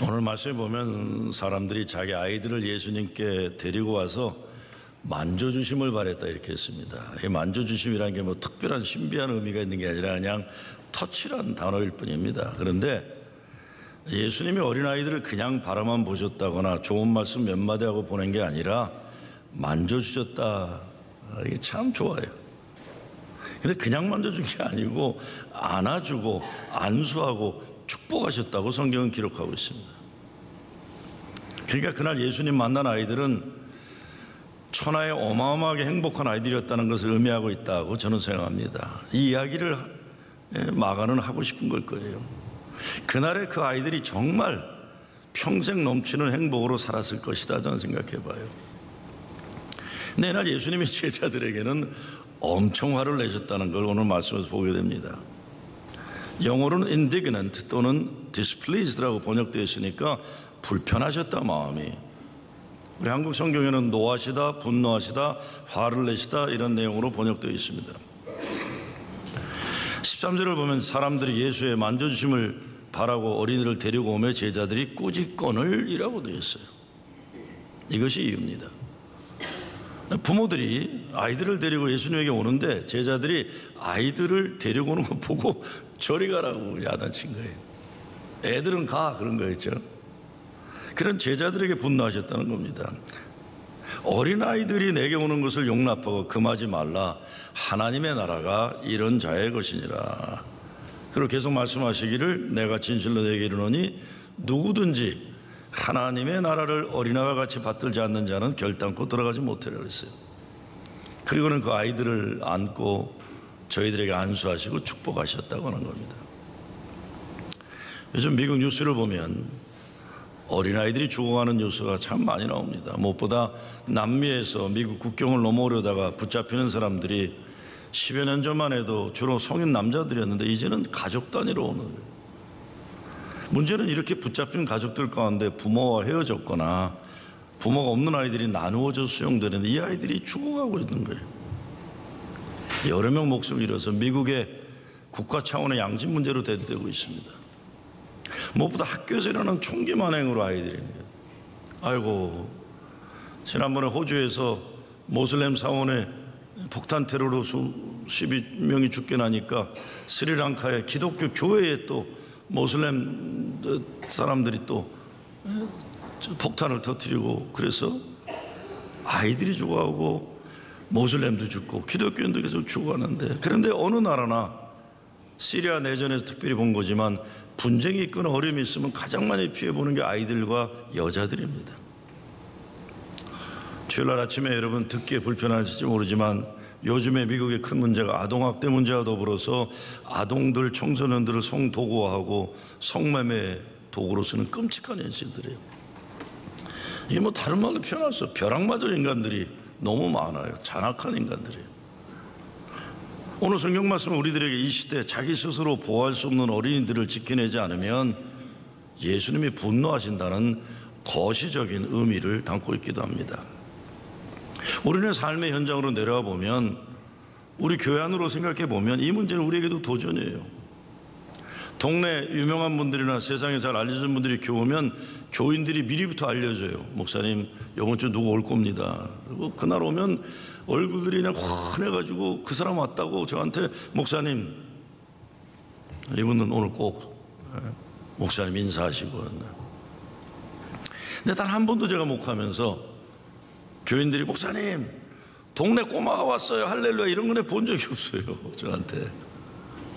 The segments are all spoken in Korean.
오늘 말씀에 보면 사람들이 자기 아이들을 예수님께 데리고 와서 만져주심을 바랬다 이렇게 했습니다. 이 만져주심이라는 게 뭐 특별한 신비한 의미가 있는 게 아니라 그냥 터치라는 단어일 뿐입니다. 그런데 예수님이 어린아이들을 그냥 바라만 보셨다거나 좋은 말씀 몇 마디 하고 보낸 게 아니라 만져주셨다. 이게 참 좋아요. 근데 그냥 만져준 게 아니고 안아주고 안수하고 축복하셨다고 성경은 기록하고 있습니다. 그러니까 그날 예수님 만난 아이들은 천하에 어마어마하게 행복한 아이들이었다는 것을 의미하고 있다고 저는 생각합니다. 이 이야기를 마가는 하고 싶은 걸 거예요. 그날의 그 아이들이 정말 평생 넘치는 행복으로 살았을 것이다 저는 생각해 봐요. 근데 이날 예수님의 제자들에게는 엄청 화를 내셨다는 걸 오늘 말씀에서 보게 됩니다. 영어로는 indignant 또는 displeased라고 번역되어 있으니까 불편하셨다 마음이. 우리 한국 성경에는 노하시다, 분노하시다, 화를 내시다 이런 내용으로 번역되어 있습니다. 13절을 보면 사람들이 예수의 만져주심을 바라고 어린이를 데리고 오며 제자들이 꾸짖거늘 이라고 되어 있어요. 이것이 이유입니다. 부모들이 아이들을 데리고 예수님에게 오는데 제자들이 아이들을 데리고 오는 거 보고 저리 가라고 야단친 거예요. 애들은 가 그런 거였죠. 그런 제자들에게 분노하셨다는 겁니다. 어린아이들이 내게 오는 것을 용납하고 금하지 말라. 하나님의 나라가 이런 자의 것이니라. 그리고 계속 말씀하시기를 내가 진실로 내게 이르노니 누구든지 하나님의 나라를 어린아이와 같이 받들지 않는 자는 결단코 들어가지 못하리라 그랬어요. 그리고는 그 아이들을 안고 저희들에게 안수하시고 축복하셨다고 하는 겁니다. 요즘 미국 뉴스를 보면 어린아이들이 죽어가는 뉴스가 참 많이 나옵니다. 무엇보다 남미에서 미국 국경을 넘어오려다가 붙잡히는 사람들이 10여 년 전만 해도 주로 성인 남자들이었는데 이제는 가족 단위로 오는 거예요. 문제는 이렇게 붙잡힌 가족들 가운데 부모와 헤어졌거나 부모가 없는 아이들이 나누어져 수용되는데 이 아이들이 죽어가고 있는 거예요. 여러 명 목숨을 잃어서 미국의 국가 차원의 양심 문제로 대두되고 있습니다. 무엇보다 학교에서 일어나는 총기 만행으로 아이들이, 아이고, 지난번에 호주에서 모슬렘 사원의 폭탄 테러로 수십이 명이 죽게 나니까 스리랑카의 기독교 교회에 또 모슬렘 사람들이 또 폭탄을 터뜨리고 그래서 아이들이 죽어가고 모슬렘도 죽고 기독교인도 계속 죽어가는데, 그런데 어느 나라나 시리아 내전에서 특별히 본 거지만 분쟁이 있거나 어려움이 있으면 가장 많이 피해보는 게 아이들과 여자들입니다. 주일날 아침에 여러분 듣기에 불편하실지 모르지만 요즘에 미국의 큰 문제가 아동학대 문제와 더불어서 아동들, 청소년들을 성도구화하고 성매매 도구로 쓰는 끔찍한 현실들이에요. 이게 뭐 다른 말로 표현할 수 없어요. 벼락맞을 인간들이 너무 많아요. 잔악한 인간들이에요. 오늘 성경 말씀은 우리들에게 이 시대 자기 스스로 보호할 수 없는 어린이들을 지켜내지 않으면 예수님이 분노하신다는 거시적인 의미를 담고 있기도 합니다. 우리는 삶의 현장으로 내려와 보면 우리 교회 안으로 생각해 보면 이 문제는 우리에게도 도전이에요. 동네 유명한 분들이나 세상에 잘 알려진 분들이 교우면 교인들이 미리부터 알려줘요. 목사님 이번 주 누구 올 겁니다. 그리고 그날 오면 얼굴들이 그냥 환해가지고 그 사람 왔다고 저한테 목사님 이분은 오늘 꼭 목사님 인사하시고 그런다. 근데 단 한 번도 제가 목하면서 교인들이 목사님 동네 꼬마가 왔어요 할렐루야 이런 거는 본 적이 없어요. 저한테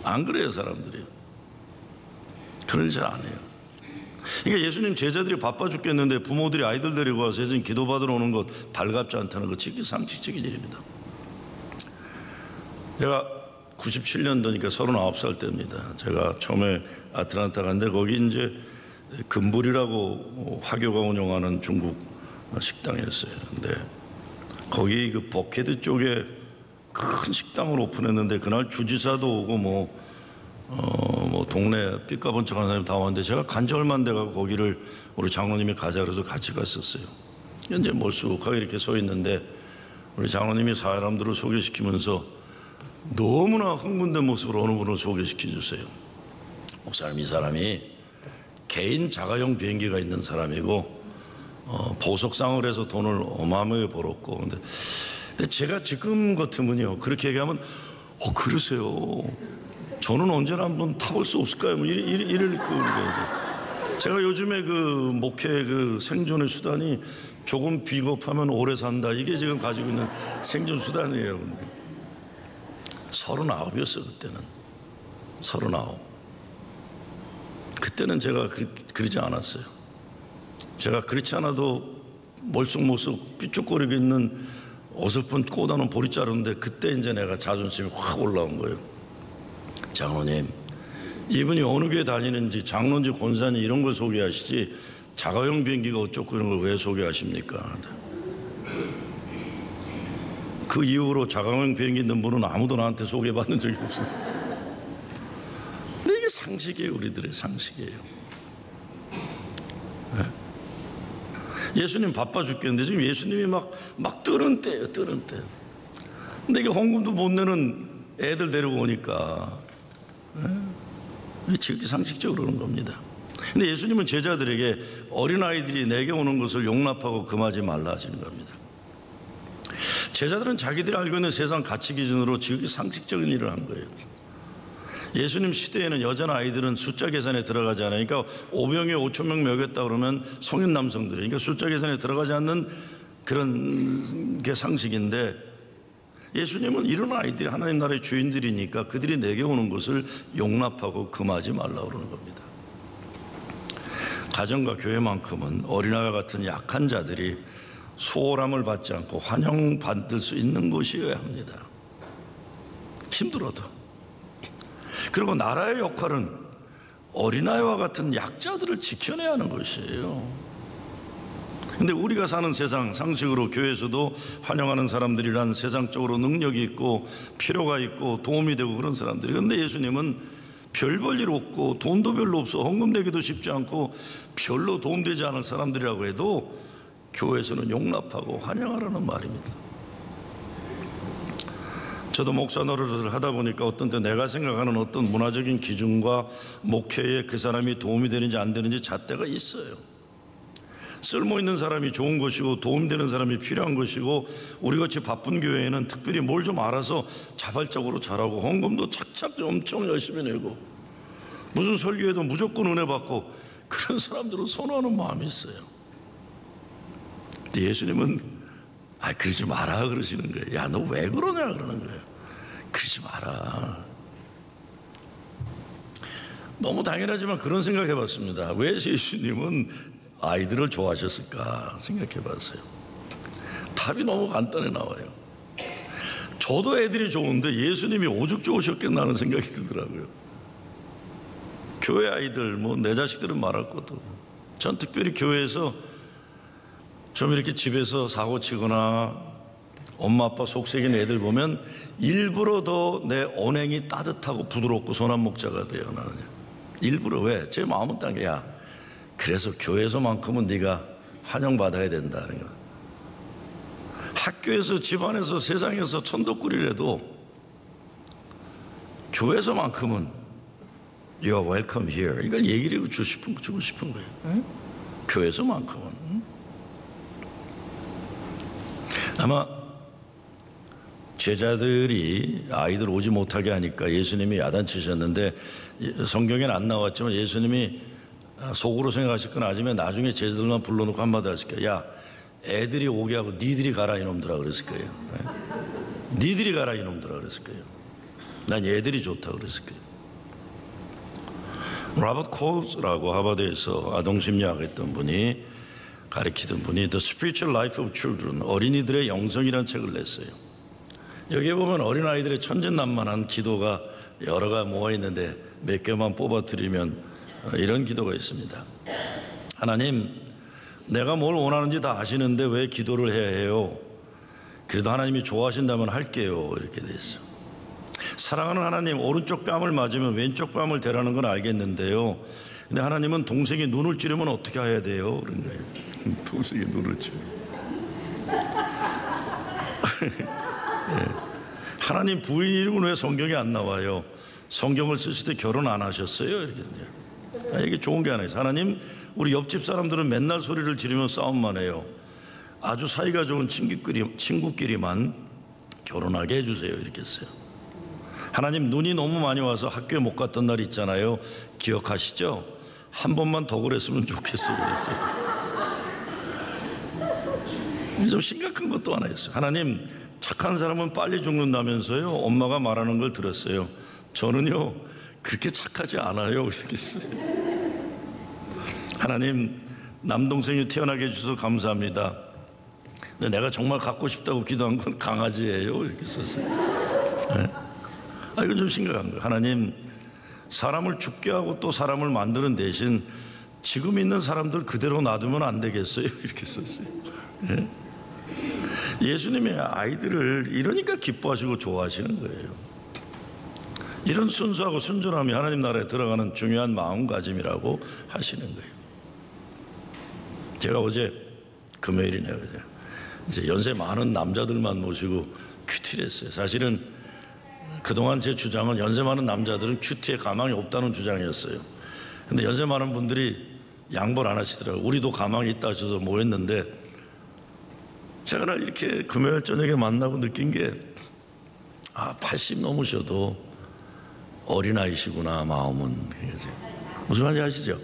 안 그래요. 사람들이 그런 일 잘 안 해요. 그러니까 예수님 제자들이 바빠 죽겠는데 부모들이 아이들 데리고 와서 예수님 기도받으러 오는 것 달갑지 않다는 거 상식적인 일입니다. 제가 97년도니까 39살 때입니다. 제가 처음에 아틀란타 갔는데 거기 이제 금불이라고 화교가 운영하는 중국 식당이었어요. 근데 거기 그 버케드 쪽에 큰 식당을 오픈했는데 그날 주지사도 오고 뭐 동네 삐까번쩍한 사람이 다 왔는데 제가 간지 얼마 안 돼가고 거기를 우리 장로님이 가자 그래서 같이 갔었어요. 이제 멀쑥하게 이렇게 서 있는데 우리 장로님이 사람들을 소개시키면서 너무나 흥분된 모습으로 어느 분을 소개시켜 주세요. 목사님 이 사람이 개인 자가용 비행기가 있는 사람이고 보석상을 해서 돈을 어마어마하게 벌었고, 근데 제가 지금 같으면요 그렇게 얘기하면 그러세요. 저는 언제나 한번 타볼 수 없을까요? 뭐 이럴 제가 요즘에 그 목회 그 생존의 수단이 조금 비겁하면 오래 산다. 이게 지금 가지고 있는 생존 수단이에요. 근데 39이었어요 그때는. 39. 그때는 제가 그러지 않았어요. 제가 그렇지 않아도 멀쑥멀쑥 삐죽거리고 있는 어설픈 꼬다는 보리자루인데 그때 이제 내가 자존심이 확 올라온 거예요. 장로님, 이분이 어느 교회 다니는지 장로인지 권사인지 이런 걸 소개하시지 자가용 비행기가 어쩌고 이런 걸 왜 소개하십니까? 그 이후로 자가용 비행기 있는 분은 아무도 나한테 소개받는 적이 없었어요. 근데 이게 상식이에요. 우리들의 상식이에요. 예수님 바빠 죽겠는데 지금 예수님이 막 뜨는 때예요. 뜨는 때. 근데 이게 헌금도 못 내는 애들 데리고 오니까 지극히 상식적으로 그러는 겁니다. 근데 예수님은 제자들에게 어린아이들이 내게 오는 것을 용납하고 금하지 말라 하시는 겁니다. 제자들은 자기들이 알고 있는 세상 가치 기준으로 지극히 상식적인 일을 한 거예요. 예수님 시대에는 여자나 아이들은 숫자 계산에 들어가지 않으니까 5명에 5,000명 먹였다 그러면 성인 남성들이, 그러니까 숫자 계산에 들어가지 않는 그런 게 상식인데, 예수님은 이런 아이들이 하나님 나라의 주인들이니까 그들이 내게 오는 것을 용납하고 금하지 말라고 그러는 겁니다. 가정과 교회만큼은 어린아이와 같은 약한 자들이 소홀함을 받지 않고 환영받을 수 있는 곳이어야 합니다. 힘들어도. 그리고 나라의 역할은 어린아이와 같은 약자들을 지켜내야 하는 것이에요. 근데 우리가 사는 세상 상식으로 교회에서도 환영하는 사람들이란 세상적으로 능력이 있고 필요가 있고 도움이 되고 그런 사람들이, 근데 예수님은 별 볼 일 없고 돈도 별로 없어 헌금 내기도 쉽지 않고 별로 도움되지 않은 사람들이라고 해도 교회에서는 용납하고 환영하라는 말입니다. 저도 목사 노릇을 하다 보니까 어떤 때 내가 생각하는 어떤 문화적인 기준과 목회에 그 사람이 도움이 되는지 안 되는지 잣대가 있어요. 쓸모있는 사람이 좋은 것이고 도움되는 사람이 필요한 것이고, 우리같이 바쁜 교회에는 특별히 뭘 좀 알아서 자발적으로 잘하고 헌금도 착착 엄청 열심히 내고 무슨 설교에도 무조건 은혜 받고 그런 사람들을 선호하는 마음이 있어요. 근데 예수님은 그러지 마라 그러시는 거예요. 야, 너 왜 그러냐 그러는 거예요. 그러지 마라. 너무 당연하지만 그런 생각 해봤습니다. 왜 예수님은 아이들을 좋아하셨을까 생각해봤어요. 답이 너무 간단히 나와요. 저도 애들이 좋은데 예수님이 오죽 좋으셨겠나 하는 생각이 들더라고요. 교회 아이들 내 자식들은 말할 것도, 전 특별히 교회에서 좀 이렇게 집에서 사고 치거나 엄마 아빠 속색인 애들 보면 일부러 더 내 언행이 따뜻하고 부드럽고 손안 목자가 돼요. 나는 일부러. 왜? 제 마음은 딴 게, 야, 그래서 교회에서만큼은 네가 환영받아야 된다. 그러니까 학교에서, 집안에서, 세상에서 천덕꾸리라도 교회에서만큼은 You are welcome here. 이걸 얘기를 주고 싶은 거예요. 응? 교회에서만큼은. 응? 아마 제자들이 아이들 오지 못하게 하니까 예수님이 야단치셨는데, 성경에는 안 나왔지만 예수님이 속으로 생각하실 건 아니면 나중에 제자들만 불러놓고 한마디 하실 거예요. 야, 애들이 오게 하고 니들이 가라 이놈들아 그랬을 거예요. 네? 니들이 가라 이놈들아 그랬을 거예요. 난 얘들이 좋다 그랬을 거예요. 로버트 콜즈라고 하버드에서 아동심리학 했던 분이, 가르치던 분이 The Spiritual Life of Children, 어린이들의 영성이라는 책을 냈어요. 여기에 보면 어린아이들의 천진난만한 기도가 여러가 모아있는데 몇 개만 뽑아드리면 이런 기도가 있습니다. 하나님, 내가 뭘 원하는지 다 아시는데 왜 기도를 해야 해요? 그래도 하나님이 좋아하신다면 할게요. 이렇게 돼 있어요. 사랑하는 하나님, 오른쪽 뺨을 맞으면 왼쪽 뺨을 대라는 건 알겠는데요, 근데 하나님은 동생이 눈을 찌르면 어떻게 해야 돼요? 그런 거예요. 동생이 눈을 찌르. 네. 하나님 부인 이름은 왜 성경에 안 나와요? 성경을 쓰실 때 결혼 안 하셨어요? 이렇게 돼요. 이게 좋은 게 하나 있어요. 하나님, 우리 옆집 사람들은 맨날 소리를 지르며 싸움만 해요. 아주 사이가 좋은 친구끼리만 결혼하게 해주세요. 이렇게 했어요. 하나님, 눈이 너무 많이 와서 학교에 못 갔던 날 있잖아요. 기억하시죠? 한 번만 더 그랬으면 좋겠어요. 그랬어요. 좀 심각한 것도 하나 있어요. 하나님, 착한 사람은 빨리 죽는다면서요. 엄마가 말하는 걸 들었어요. 저는요, 그렇게 착하지 않아요. 이렇게 했어요. 하나님, 남동생이 태어나게 해주셔서 감사합니다. 근데 내가 정말 갖고 싶다고 기도한 건 강아지예요. 이렇게 썼어요. 네? 이건 좀 심각한 거예요. 하나님, 사람을 죽게 하고 또 사람을 만드는 대신 지금 있는 사람들 그대로 놔두면 안 되겠어요. 이렇게 썼어요. 네? 예수님의 아이들을 이러니까 기뻐하시고 좋아하시는 거예요. 이런 순수하고 순전함이 하나님 나라에 들어가는 중요한 마음가짐이라고 하시는 거예요. 제가 어제 금요일이네요. 이제 연세 많은 남자들만 모시고 큐티를 했어요. 사실은 그동안 제 주장은 연세 많은 남자들은 큐티에 가망이 없다는 주장이었어요. 근데 연세 많은 분들이 양보를 안 하시더라고요. 우리도 가망이 있다 하셔서 모였는데, 제가 이렇게 금요일 저녁에 만나고 느낀 게, 80 넘으셔도 어린아이시구나, 마음은. 무슨 말인지 아시죠?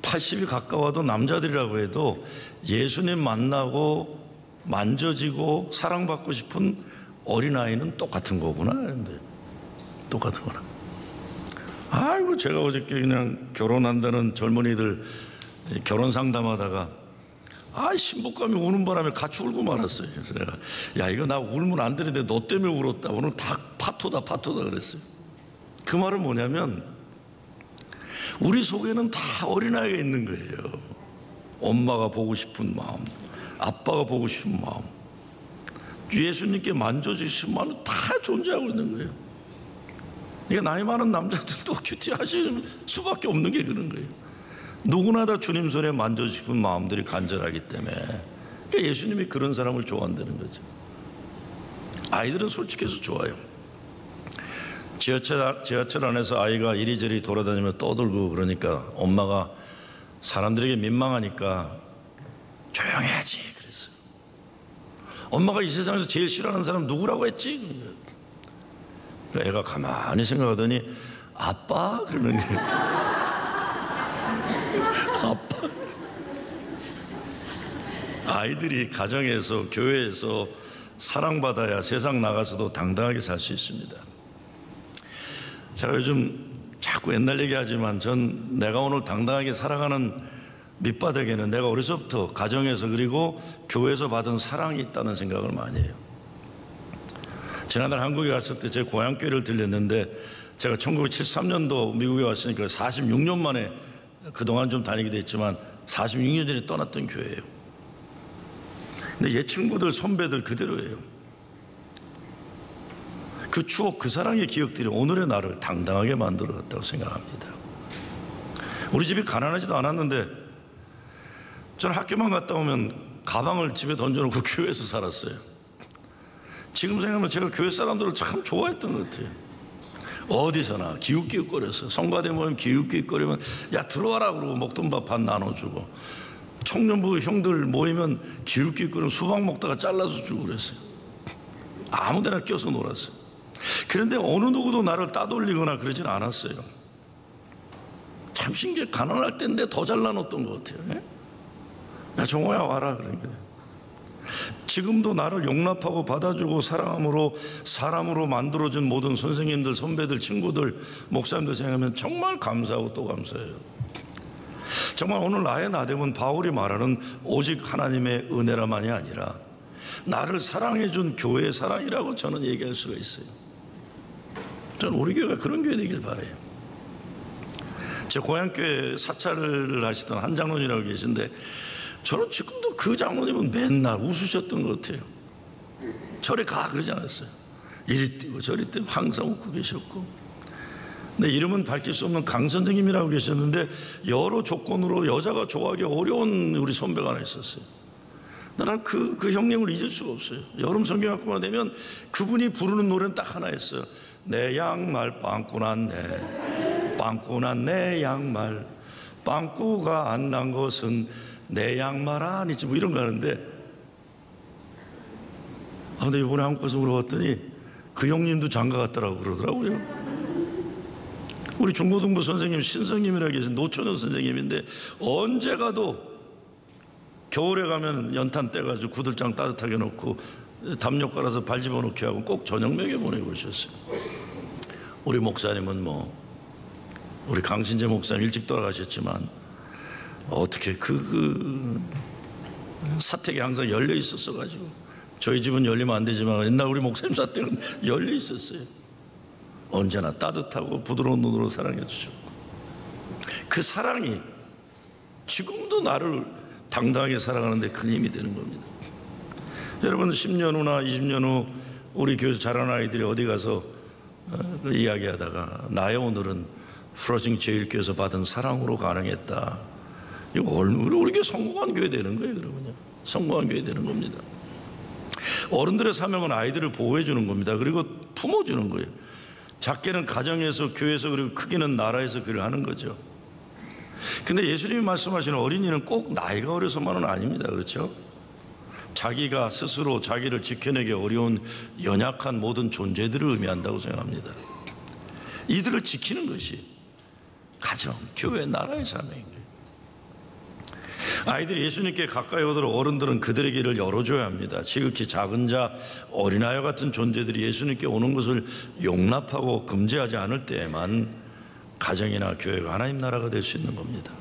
80이 가까워도 남자들이라고 해도 예수님 만나고 만져지고 사랑받고 싶은 어린아이는 똑같은 거구나. 똑같은 거나. 아이고, 제가 어저께 그냥 결혼한다는 젊은이들 결혼 상담하다가 신부감이 우는 바람에 같이 울고 말았어요. 그래서 내가, 야, 이거 나 울면 안 되는데 너 때문에 울었다. 오늘 다 파토다 그랬어요. 그 말은 뭐냐면, 우리 속에는 다 어린아이가 있는 거예요. 엄마가 보고 싶은 마음, 아빠가 보고 싶은 마음, 예수님께 만져주신 마음 다 존재하고 있는 거예요. 그러니까 나이 많은 남자들도 큐티 하실 수밖에 없는 게 그런 거예요. 누구나 다 주님 손에 만져주고 싶은 마음들이 간절하기 때문에. 그러니까 예수님이 그런 사람을 좋아한다는 거죠. 아이들은 솔직해서 좋아요. 지하철 안에서 아이가 이리저리 돌아다니며 떠들고 그러니까 엄마가 사람들에게 민망하니까 조용해야지 그랬어요. 엄마가 이 세상에서 제일 싫어하는 사람 누구라고 했지? 그러니까 애가 가만히 생각하더니 아빠? 그러는 거예요. 아빠. 아이들이 가정에서, 교회에서 사랑받아야 세상 나가서도 당당하게 살 수 있습니다. 제가 요즘 자꾸 옛날 얘기하지만 전 내가 오늘 당당하게 살아가는 밑바닥에는 내가 어려서부터 가정에서 그리고 교회에서 받은 사랑이 있다는 생각을 많이 해요. 지난달 한국에 갔을 때 제 고향교회를 들렸는데, 제가 1973년도 미국에 왔으니까 46년 만에, 그동안 좀 다니기도 했지만 46년 전에 떠났던 교회예요. 근데 옛 친구들, 선배들 그대로예요. 그 추억, 그 사랑의 기억들이 오늘의 나를 당당하게 만들어갔다고 생각합니다. 우리 집이 가난하지도 않았는데 저는 학교만 갔다 오면 가방을 집에 던져놓고 교회에서 살았어요. 지금 생각하면 제가 교회 사람들을 참 좋아했던 것 같아요. 어디서나 기웃기웃거렸어요. 성가대 모임 기웃기웃거리면 야 들어와라 그러고 먹던 밥 반 나눠주고, 청년부 형들 모이면 기웃기웃거리면 수박 먹다가 잘라서 주고 그랬어요. 아무데나 껴서 놀았어요. 그런데 어느 누구도 나를 따돌리거나 그러진 않았어요. 참 신기해. 가난할 때인데 더 잘나눴던 것 같아요. 야 정호야 와라 그런 거예요. 지금도 나를 용납하고 받아주고 사랑함으로 사람으로 만들어준 모든 선생님들, 선배들, 친구들, 목사님들 생각하면 정말 감사하고 또 감사해요. 정말 오늘 나의 나됨은 바울이 말하는 오직 하나님의 은혜라만이 아니라 나를 사랑해준 교회의 사랑이라고 저는 얘기할 수가 있어요. 저는 우리 교회가 그런 교회 되길 바라요. 제 고향교회 사찰을 하시던 한 장로님이라고 계신데, 저는 지금도 그 장로님은 맨날 웃으셨던 것 같아요. 절에 가 그러지 않았어요. 이리 뛰고 저리 뛰고 항상 웃고 계셨고. 근데 이름은 밝힐 수 없는 강 선생님이라고 계셨는데, 여러 조건으로 여자가 좋아하기 어려운 우리 선배가 하나 있었어요. 나는 그 형님을 잊을 수가 없어요. 여름 성경학교만 되면 그분이 부르는 노래는 딱 하나였어요. 내 양말 빵꾸 났네. 빵꾸 난 내 양말, 빵꾸가 안 난 것은 내 양말 아니지, 뭐 이런 거 하는데, 근데 이번에 한국 가서 물어봤더니 그 형님도 장가 갔다라고 그러더라고요. 우리 중고등부 선생님 신성님이라 계신 노천현 선생님인데, 언제 가도 겨울에 가면 연탄 떼가지고 구들장 따뜻하게 놓고 담요 깔아서 발 집어넣게 하고 꼭 저녁 먹여 보내고 오셨어요. 우리 목사님은 우리 강신재 목사님 일찍 돌아가셨지만 어떻게 그 사택이 항상 열려 있었어가지고, 저희 집은 열리면 안 되지만 옛날 우리 목사님 사택은 열려 있었어요. 언제나 따뜻하고 부드러운 눈으로 사랑해 주셨고, 그 사랑이 지금도 나를 당당하게 살아가는데 큰 힘이 되는 겁니다. 여러분, 10년 후나 20년 후 우리 교회에서 자라는 아이들이 어디 가서 이야기하다가 나의 오늘은 프로징 제일교회에서 받은 사랑으로 가능했다, 이거 우리 교회 성공한 교회 되는 거예요. 그러면요, 성공한 교회 되는 겁니다. 어른들의 사명은 아이들을 보호해 주는 겁니다. 그리고 품어주는 거예요. 작게는 가정에서, 교회에서, 그리고 크게는 나라에서 그를 하는 거죠. 근데 예수님이 말씀하시는 어린이는 꼭 나이가 어려서만은 아닙니다. 그렇죠? 자기가 스스로 자기를 지켜내기 어려운 연약한 모든 존재들을 의미한다고 생각합니다. 이들을 지키는 것이 가정, 교회, 나라의 사명인 거예요. 아이들이 예수님께 가까이 오도록 어른들은 그들의 길을 열어줘야 합니다. 지극히 작은 자, 어린아이와 같은 존재들이 예수님께 오는 것을 용납하고 금지하지 않을 때에만 가정이나 교회가 하나님 나라가 될 수 있는 겁니다.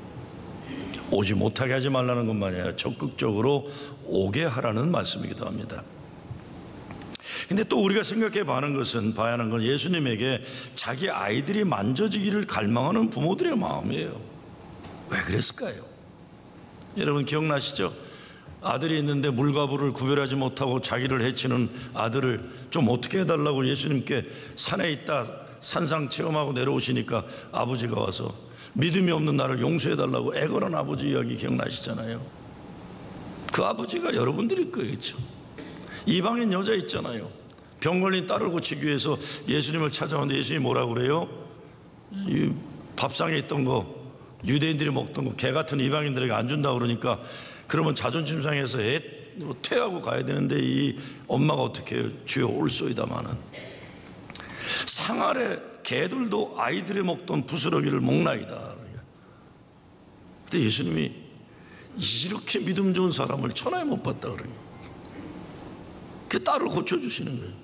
오지 못하게 하지 말라는 것만이 아니라 적극적으로 오게 하라는 말씀이기도 합니다. 근데 또 우리가 봐야 하는 건 예수님에게 자기 아이들이 만져지기를 갈망하는 부모들의 마음이에요. 왜 그랬을까요? 여러분 기억나시죠? 아들이 있는데 물과 불을 구별하지 못하고 자기를 해치는 아들을 좀 어떻게 해달라고 예수님께 산에 있다 산상 체험하고 내려오시니까 아버지가 와서 믿음이 없는 나를 용서해달라고 애걸은 아버지 이야기 기억나시잖아요. 그 아버지가 여러분들일 거예요. 그렇죠? 이방인 여자 있잖아요. 병 걸린 딸을 고치기 위해서 예수님을 찾아왔는데 예수님이 뭐라고 그래요? 이 밥상에 있던 거, 유대인들이 먹던 거 개 같은 이방인들에게 안 준다고 그러니까, 그러면 자존심 상해서 퇴하고 가야 되는데 이 엄마가 어떻게 해요? 주여 올소이다마는 상 아래 개들도 아이들이 먹던 부스러기를 먹나이다. 근데 예수님이 이렇게 믿음 좋은 사람을 천하에 못 봤다 그래요. 그 딸을 고쳐주시는 거예요.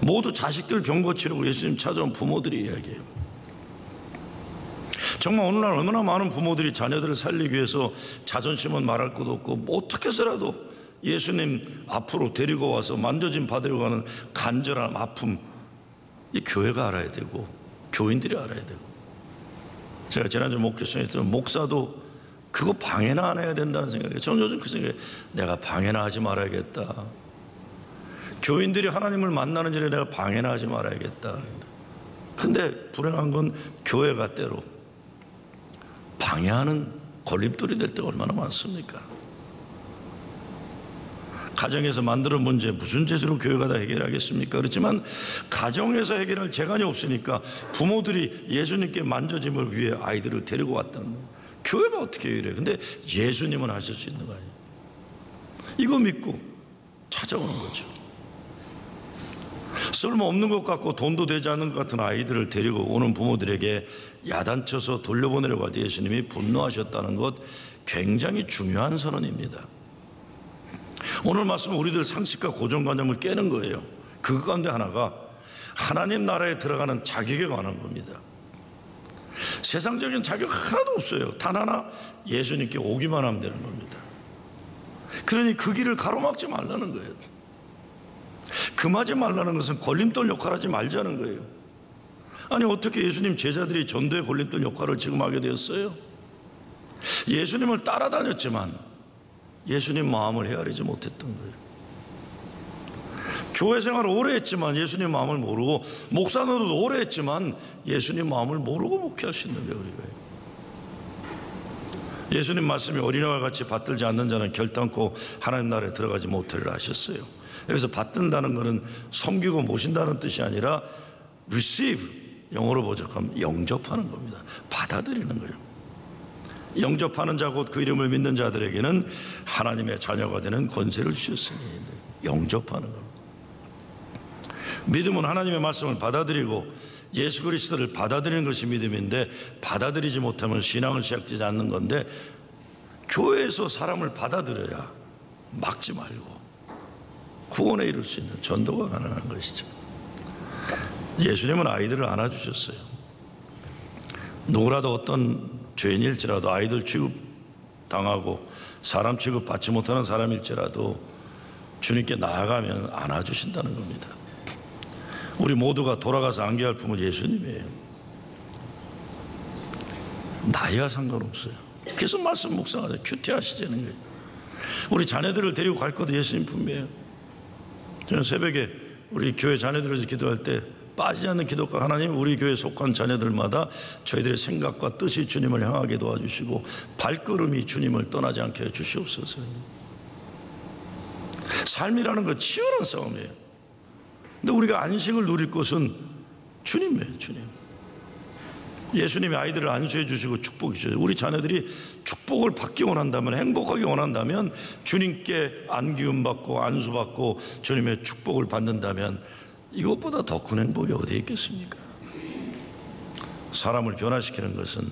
모두 자식들 병 고치려고 예수님 찾아온 부모들이 이야기해요. 정말 오늘날 얼마나 많은 부모들이 자녀들을 살리기 위해서 자존심은 말할 것도 없고 뭐 어떻게 해서라도 예수님 앞으로 데리고 와서 만져짐 받으려고 하는 간절한 아픔, 이 교회가 알아야 되고 교인들이 알아야 되고, 제가 지난주 목회성에 들은 목사도 그거 방해나 안 해야 된다는 생각이에요. 저는 요즘 그 생각에 내가 방해나 하지 말아야겠다. 교인들이 하나님을 만나는 일에 내가 방해나 하지 말아야겠다. 근데 불행한 건 교회가 때로 방해하는 걸림돌이 될 때가 얼마나 많습니까? 가정에서 만드는 문제 무슨 재주로 교회가 다 해결하겠습니까? 그렇지만 가정에서 해결할 재간이 없으니까 부모들이 예수님께 만져짐을 위해 아이들을 데리고 왔다는 거예요. 교회가 어떻게 이래? 근데 예수님은 하실 수 있는 거 아니에요? 이거 믿고 찾아오는 거죠. 쓸모없는 것 같고 돈도 되지 않는 것 같은 아이들을 데리고 오는 부모들에게 야단쳐서 돌려보내려고 할 때 예수님이 분노하셨다는 것, 굉장히 중요한 선언입니다. 오늘 말씀은 우리들 상식과 고정관념을 깨는 거예요. 그 가운데 하나가 하나님 나라에 들어가는 자격에 관한 겁니다. 세상적인 자격 하나도 없어요. 단 하나, 예수님께 오기만 하면 되는 겁니다. 그러니 그 길을 가로막지 말라는 거예요. 금하지 말라는 것은 걸림돌 역할을 하지 말자는 거예요. 아니 어떻게 예수님 제자들이 전도의 걸림돌 역할을 지금 하게 되었어요? 예수님을 따라다녔지만 예수님 마음을 헤아리지 못했던 거예요. 교회 생활을 오래 했지만 예수님 마음을 모르고, 목사 노릇도 오래 했지만 예수님 마음을 모르고 목회할 수 있는 거예요. 우리가. 예수님 말씀이 어린아이와 같이 받들지 않는 자는 결단코 하나님 나라에 들어가지 못하리라 하셨어요. 여기서 받든다는 것은 섬기고 모신다는 뜻이 아니라 receive, 영어로 번역하면 영접하는 겁니다. 받아들이는 거예요. 영접하는 자 곧 그 이름을 믿는 자들에게는 하나님의 자녀가 되는 권세를 주셨으니. 영접하는 겁니다. 믿음은 하나님의 말씀을 받아들이고 예수 그리스도를 받아들이는 것이 믿음인데, 받아들이지 못하면 신앙을 시작되지 않는 건데, 교회에서 사람을 받아들여야 막지 말고 구원에 이룰 수 있는 전도가 가능한 것이죠. 예수님은 아이들을 안아주셨어요. 누구라도 어떤 죄인일지라도, 아이들 취급당하고 사람 취급받지 못하는 사람일지라도 주님께 나아가면 안아주신다는 겁니다. 우리 모두가 돌아가서 안겨할 품은 예수님이에요. 나이와 상관없어요. 계속 말씀 묵상하세요. 큐티하시자는 거예요. 우리 자녀들을 데리고 갈 것도 예수님 품이에요. 저는 새벽에 우리 교회 자녀들에서 기도할 때 빠지지 않는 기도가, 하나님 우리 교회에 속한 자녀들마다 저희들의 생각과 뜻이 주님을 향하게 도와주시고 발걸음이 주님을 떠나지 않게 해주시옵소서. 삶이라는 건 치열한 싸움이에요. 근데 우리가 안식을 누릴 것은 주님이에요. 주님. 예수님이 아이들을 안수해 주시고 축복해 주셔요. 우리 자녀들이 축복을 받기 원한다면, 행복하기 원한다면, 주님께 안기움 받고 안수 받고 주님의 축복을 받는다면 이것보다 더 큰 행복이 어디에 있겠습니까? 사람을 변화시키는 것은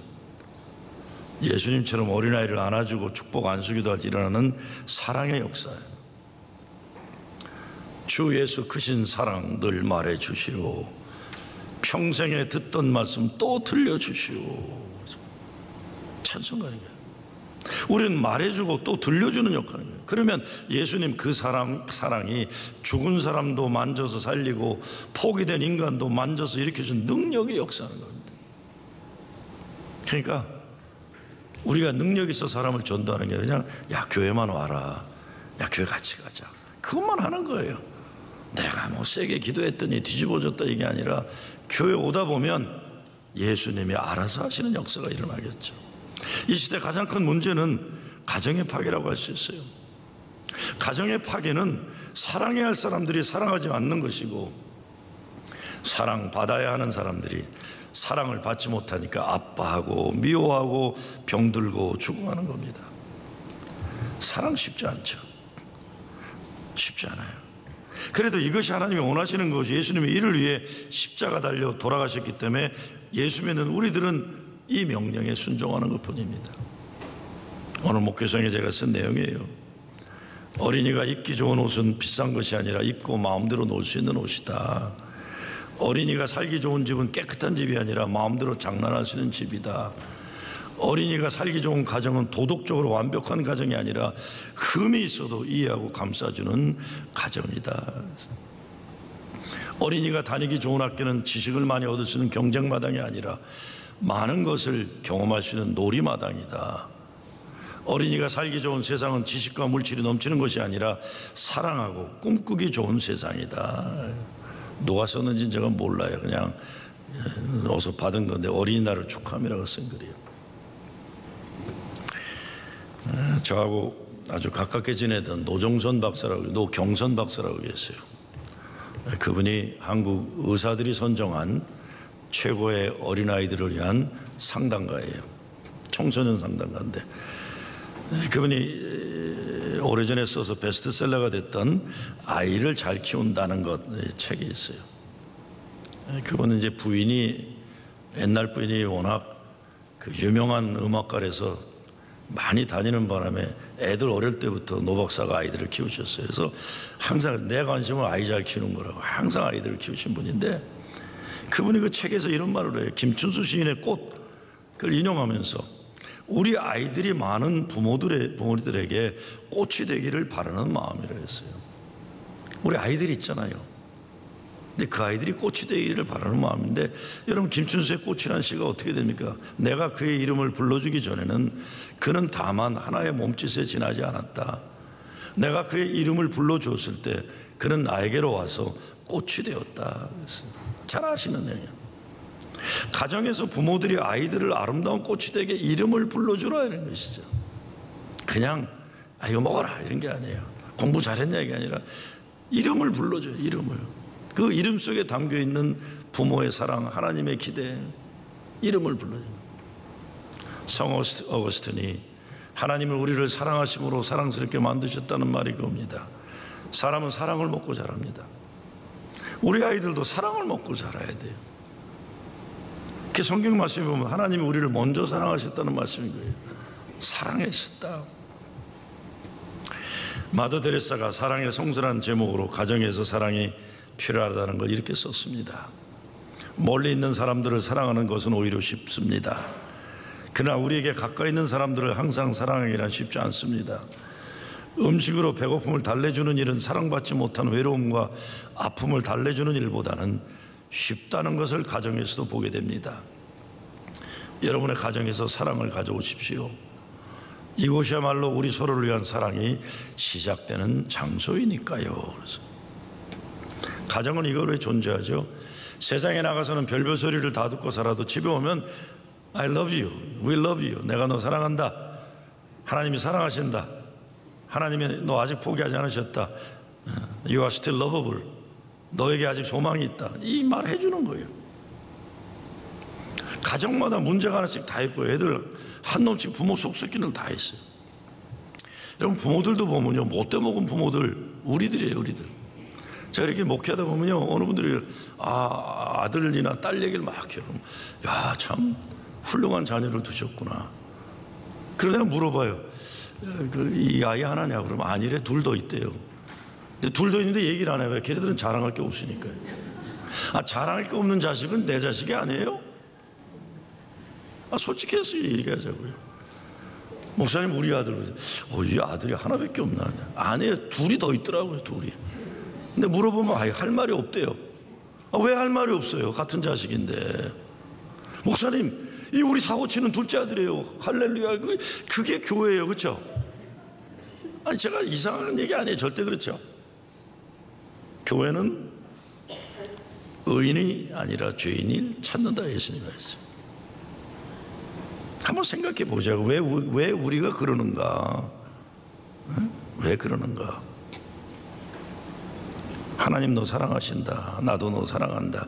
예수님처럼 어린아이를 안아주고 축복 안수기도 할 때 일어나는 사랑의 역사예요. 주 예수 크신 사랑 늘 말해 주시오. 평생에 듣던 말씀 또 들려주시오. 찬송가니까 우리는 말해주고 또 들려주는 역할이에요. 그러면 예수님 그 사랑이 죽은 사람도 만져서 살리고 포기된 인간도 만져서 일으켜준 능력의 역사하는 겁니다. 그러니까 우리가 능력 있어 사람을 전도하는 게 그냥 야 교회만 와라, 야 교회 같이 가자, 그것만 하는 거예요. 내가 뭐 세게 기도했더니 뒤집어졌다 이게 아니라 교회 오다 보면 예수님이 알아서 하시는 역사가 일어나겠죠. 이 시대 가장 큰 문제는 가정의 파괴라고 할 수 있어요. 가정의 파괴는 사랑해야 할 사람들이 사랑하지 않는 것이고, 사랑받아야 하는 사람들이 사랑을 받지 못하니까 아파하고 미워하고 병들고 죽어가는 겁니다. 사랑 쉽지 않죠. 쉽지 않아요. 그래도 이것이 하나님이 원하시는 것이, 예수님이 이를 위해 십자가 달려 돌아가셨기 때문에 예수 믿는 우리들은 이 명령에 순종하는 것뿐입니다. 오늘 목회성에 제가 쓴 내용이에요. 어린이가 입기 좋은 옷은 비싼 것이 아니라 입고 마음대로 놀 수 있는 옷이다. 어린이가 살기 좋은 집은 깨끗한 집이 아니라 마음대로 장난할 수 있는 집이다. 어린이가 살기 좋은 가정은 도덕적으로 완벽한 가정이 아니라 흠이 있어도 이해하고 감싸주는 가정이다. 어린이가 다니기 좋은 학교는 지식을 많이 얻을 수 있는 경쟁마당이 아니라 많은 것을 경험할 수 있는 놀이마당이다. 어린이가 살기 좋은 세상은 지식과 물질이 넘치는 것이 아니라 사랑하고 꿈꾸기 좋은 세상이다. 누가 썼는지 제가 몰라요. 그냥 어서 받은 건데 어린이날을 축하함이라고 쓴 글이에요. 저하고 아주 가깝게 지내던 노정선 박사라고, 노경선 박사라고 계세요. 그분이 한국 의사들이 선정한 최고의 어린아이들을 위한 상담가예요. 청소년 상담가인데, 그분이 오래전에 써서 베스트셀러가 됐던 아이를 잘 키운다는 것 책이 있어요. 그분은 이제 부인이, 옛날 부인이 워낙 그 유명한 음악가라서 많이 다니는 바람에 애들 어릴 때부터 노 박사가 아이들을 키우셨어요. 그래서 항상 내 관심은 아이 잘 키우는 거라고 항상 아이들을 키우신 분인데, 그분이 그 책에서 이런 말을 해요. 김춘수 시인의 꽃을 인용하면서 우리 아이들이 많은 부모들에게 꽃이 되기를 바라는 마음이라 했어요. 우리 아이들 있잖아요. 근데 그 아이들이 꽃이 되기를 바라는 마음인데, 여러분 김춘수의 꽃이라는 시가 어떻게 됩니까? 내가 그의 이름을 불러주기 전에는 그는 다만 하나의 몸짓에 지나지 않았다. 내가 그의 이름을 불러주었을 때 그는 나에게로 와서 꽃이 되었다. 잘 아시는 내용이에요. 가정에서 부모들이 아이들을 아름다운 꽃이 되게 이름을 불러주라는 것이죠. 그냥 이거 먹어라 이런 게 아니에요. 공부 잘했냐 이게 아니라 이름을 불러줘요. 이름을. 그 이름 속에 담겨있는 부모의 사랑, 하나님의 기대, 이름을 불러요. 성 어거스틴이 하나님은 우리를 사랑하심으로 사랑스럽게 만드셨다는 말이 그겁니다. 사람은 사랑을 먹고 자랍니다. 우리 아이들도 사랑을 먹고 자라야 돼요. 그 성경 말씀에 보면 하나님이 우리를 먼저 사랑하셨다는 말씀인 거예요. 사랑하셨다. 마더 데레사가 사랑의 성스러운 제목으로 가정에서 사랑이 필요하다는 걸 이렇게 썼습니다. 멀리 있는 사람들을 사랑하는 것은 오히려 쉽습니다. 그러나 우리에게 가까이 있는 사람들을 항상 사랑하기란 쉽지 않습니다. 음식으로 배고픔을 달래주는 일은 사랑받지 못한 외로움과 아픔을 달래주는 일보다는 쉽다는 것을 가정에서도 보게 됩니다. 여러분의 가정에서 사랑을 가져오십시오. 이곳이야말로 우리 서로를 위한 사랑이 시작되는 장소이니까요. 그래서 가정은 이거로 존재하죠. 세상에 나가서는 별별 소리를 다 듣고 살아도 집에 오면 I love you, we love you, 내가 너 사랑한다, 하나님이 사랑하신다, 하나님이 너 아직 포기하지 않으셨다, You are still lovable, 너에게 아직 소망이 있다, 이 말 해주는 거예요. 가정마다 문제가 하나씩 다 있고 애들 한 놈씩 부모 속썩기는 다 있어요. 여러분 부모들도 보면요, 못돼 먹은 부모들 우리들이에요. 우리들. 제가 이렇게 목회하다 보면요, 어느 분들이 아들이나 딸 얘기를 막 해요. 야, 참 훌륭한 자녀를 두셨구나. 그러다 내가 물어봐요. 이 아이 하나냐? 그러면 아니래, 둘 더 있대요. 근데 둘 더 있는데 얘기를 안 해요. 걔네들은 자랑할 게 없으니까요. 자랑할 게 없는 자식은 내 자식이 아니에요? 솔직해서 얘기하자고요. 목사님, 우리 아들, 이 아들이 하나밖에 없나? 아니에요. 둘이 더 있더라고요. 둘이. 근데 물어보면 할 말이 없대요. 왜 할 말이 없어요? 같은 자식인데. 목사님, 이 우리 사고치는 둘째 아들이에요. 할렐루야. 그게 교회예요. 그렇죠? 아니, 제가 이상한 얘기 아니에요. 절대 그렇죠. 교회는 의인이 아니라 죄인을 찾는다, 예수님이 했어요. 한번 생각해 보자고. 왜 우리가 그러는가? 왜 그러는가? 하나님 너 사랑하신다, 나도 너 사랑한다.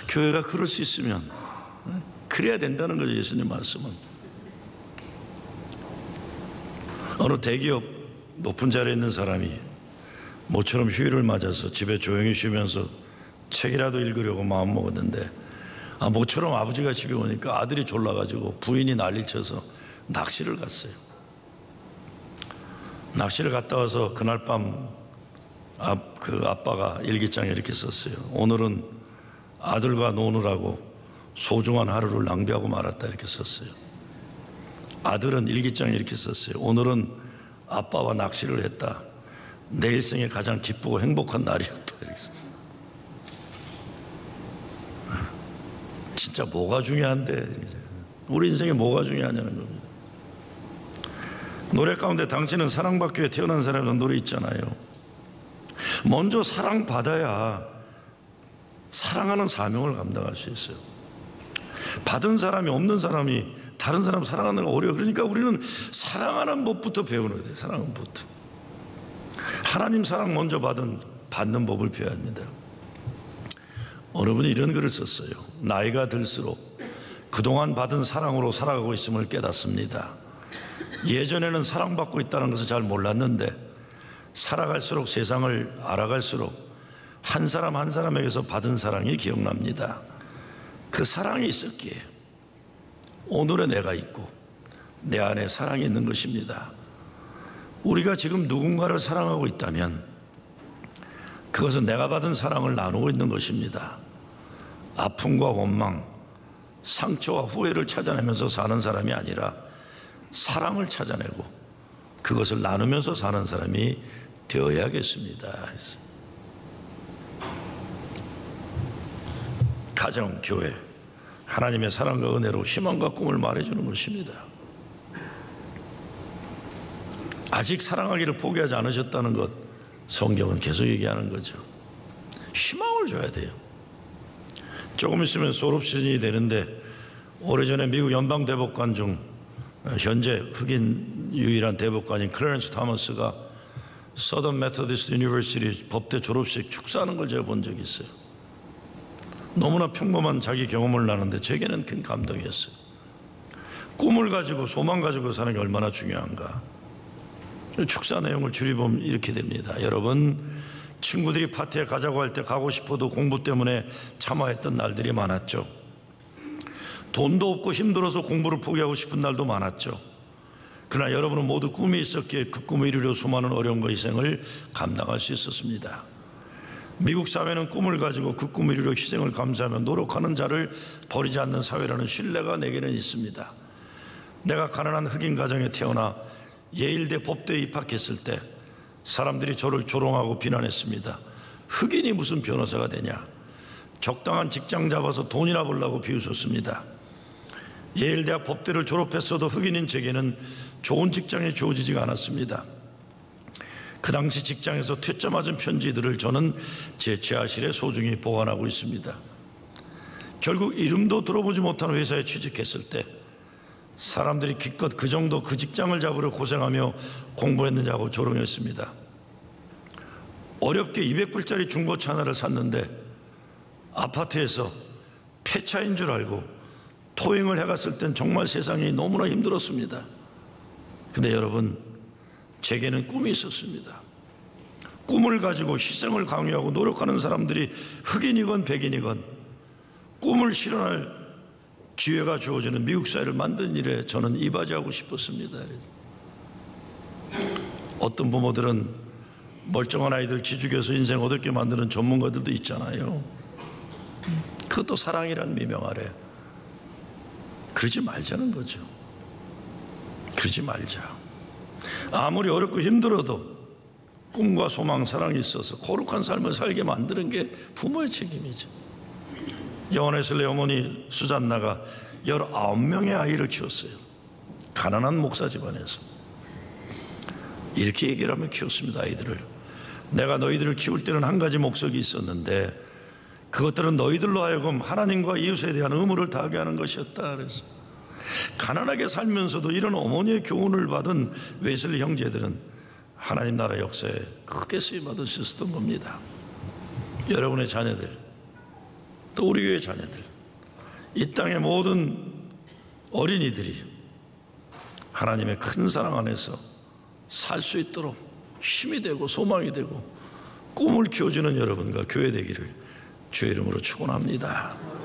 교회가 그럴 수 있으면 그래야 된다는 거죠. 예수님 말씀은. 어느 대기업 높은 자리에 있는 사람이 모처럼 휴일을 맞아서 집에 조용히 쉬면서 책이라도 읽으려고 마음먹었는데 모처럼 아버지가 집에 오니까 아들이 졸라가지고 부인이 난리를 쳐서 낚시를 갔어요. 낚시를 갔다 와서 그날 밤 그 아빠가 일기장에 이렇게 썼어요. 오늘은 아들과 노느라고 소중한 하루를 낭비하고 말았다, 이렇게 썼어요. 아들은 일기장에 이렇게 썼어요. 오늘은 아빠와 낚시를 했다, 내 일생에 가장 기쁘고 행복한 날이었다, 이렇게 썼어요. 진짜 뭐가 중요한데, 우리 인생에 뭐가 중요하냐는 겁니다. 노래 가운데 당신은 사랑받기 위해 태어난 사람이라는 노래 있잖아요. 먼저 사랑받아야 사랑하는 사명을 감당할 수 있어요. 받은 사람이 없는 사람이 다른 사람 사랑하는 거 어려워요. 그러니까 우리는 사랑하는 법부터 배우는 거예요. 사랑하는 법부터. 하나님 사랑 먼저 받는 법을 배워야 합니다. 어느 분이 이런 글을 썼어요. 나이가 들수록 그동안 받은 사랑으로 살아가고 있음을 깨닫습니다. 예전에는 사랑받고 있다는 것을 잘 몰랐는데 살아갈수록, 세상을 알아갈수록 한 사람 한 사람에게서 받은 사랑이 기억납니다. 그 사랑이 있었기에 오늘의 내가 있고 내 안에 사랑이 있는 것입니다. 우리가 지금 누군가를 사랑하고 있다면 그것은 내가 받은 사랑을 나누고 있는 것입니다. 아픔과 원망, 상처와 후회를 찾아내면서 사는 사람이 아니라 사랑을 찾아내고 그것을 나누면서 사는 사람이 되어야겠습니다. 가정, 교회, 하나님의 사랑과 은혜로 희망과 꿈을 말해주는 것입니다. 아직 사랑하기를 포기하지 않으셨다는 것, 성경은 계속 얘기하는 거죠. 희망을 줘야 돼요. 조금 있으면 졸업 시즌이 되는데 오래전에 미국 연방 대법관 중 현재 흑인 유일한 대법관인 클래런스 토머스가 서던 메서디스트 유니버시티 법대 졸업식 축사하는 걸 제가 본 적이 있어요. 너무나 평범한 자기 경험을 나누는데 제게는 큰 감동이었어요. 꿈을 가지고 소망 가지고 사는 게 얼마나 중요한가. 축사 내용을 줄여보면 이렇게 됩니다. 여러분, 친구들이 파티에 가자고 할 때 가고 싶어도 공부 때문에 참아했던 날들이 많았죠. 돈도 없고 힘들어서 공부를 포기하고 싶은 날도 많았죠. 그러나 여러분은 모두 꿈이 있었기에 그 꿈을 이루려 수많은 어려움과 희생을 감당할 수 있었습니다. 미국 사회는 꿈을 가지고 그 꿈을 이루려 희생을 감수하며 노력하는 자를 버리지 않는 사회라는 신뢰가 내게는 있습니다. 내가 가난한 흑인 가정에 태어나 예일대 법대에 입학했을 때 사람들이 저를 조롱하고 비난했습니다. 흑인이 무슨 변호사가 되냐, 적당한 직장 잡아서 돈이나 벌라고 비웃었습니다. 예일대학 법대를 졸업했어도 흑인인 제게는 좋은 직장이 주어지지가 않았습니다. 그 당시 직장에서 퇴짜 맞은 편지들을 저는 제 지하실에 소중히 보관하고 있습니다. 결국 이름도 들어보지 못한 회사에 취직했을 때 사람들이 기껏 그 정도 그 직장을 잡으려 고생하며 공부했느냐고 조롱했습니다. 어렵게 200불짜리 중고차 하나를 샀는데 아파트에서 폐차인 줄 알고 토행을 해갔을 땐 정말 세상이 너무나 힘들었습니다. 근데 여러분, 제게는 꿈이 있었습니다. 꿈을 가지고 희생을 강요하고 노력하는 사람들이 흑인이건 백인이건 꿈을 실현할 기회가 주어지는 미국 사회를 만든 일에 저는 이바지하고 싶었습니다. 어떤 부모들은 멀쩡한 아이들 기죽여서 인생 어둡게 만드는 전문가들도 있잖아요. 그것도 사랑이란 미명 아래 그러지 말자는 거죠. 그러지 말자. 아무리 어렵고 힘들어도 꿈과 소망, 사랑이 있어서 거룩한 삶을 살게 만드는 게 부모의 책임이죠. 여원에슬레 어머니 수잔나가 19명의 아이를 키웠어요. 가난한 목사 집안에서. 이렇게 얘기를 하며 키웠습니다. 아이들을. 내가 너희들을 키울 때는 한 가지 목적이 있었는데 그것들은 너희들로 하여금 하나님과 이웃에 대한 의무를 다하게 하는 것이었다. 그래서 가난하게 살면서도 이런 어머니의 교훈을 받은 웨슬리 형제들은 하나님 나라 역사에 크게 쓰임받을 수 있었던 겁니다. 여러분의 자녀들, 또 우리 교회 자녀들, 이 땅의 모든 어린이들이 하나님의 큰 사랑 안에서 살 수 있도록 힘이 되고 소망이 되고 꿈을 키워주는 여러분과 교회 되기를 주의 이름으로 축원합니다.